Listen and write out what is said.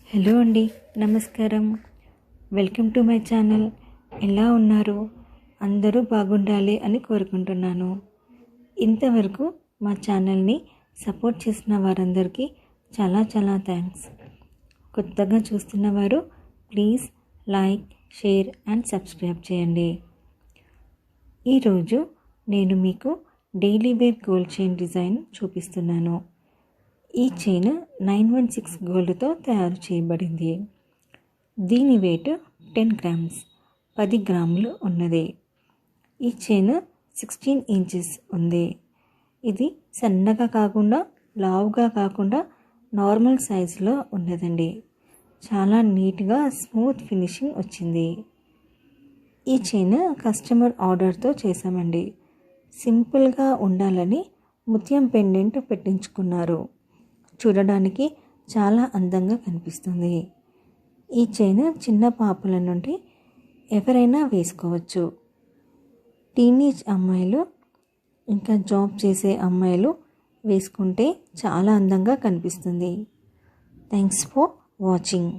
Hello అండి, నమస్కారం. Welcome to my channel. ఎలా ఉన్నారు? అందరూ బాగుండాలి అని కోరుకుంటున్నాను. ఇంతవరకు మా ఛానల్ని సపోర్ట్ చేసిన వారందరికీ చాలా చాలా థ్యాంక్స్. కొత్తగా చూస్తున్న వారు please like, share and subscribe చేయండి. ఈరోజు నేను మీకు daily wear gold chain design చూపిస్తున్నాను. ఈ చైన్ 916 గోల్డ్తో తయారు చేయబడింది. దీని వెయిట్ 10 గ్రామ్స్ 10 గ్రాములు ఉన్నది. ఈ చైన్ 16 ఇంచెస్ ఉంది. ఇది సన్నగా కాకుండా లావుగా కాకుండా నార్మల్ సైజులో ఉన్నదండి. చాలా నీట్గా స్మూత్ ఫినిషింగ్ వచ్చింది. ఈ చైన్ కస్టమర్ ఆర్డర్తో చేశామండి. సింపుల్గా ఉండాలని ముత్యం పెండెంట్ పెట్టించుకున్నారు. చూడడానికి చాలా అందంగా కనిపిస్తుంది. ఈ చైన్ చిన్న పాపల నుండి ఎవరైనా వేసుకోవచ్చు. టీనేజ్ అమ్మాయిలు ఇంకా జాబ్ చేసే అమ్మాయిలు వేసుకుంటే చాలా అందంగా కనిపిస్తుంది. Thanks for watching.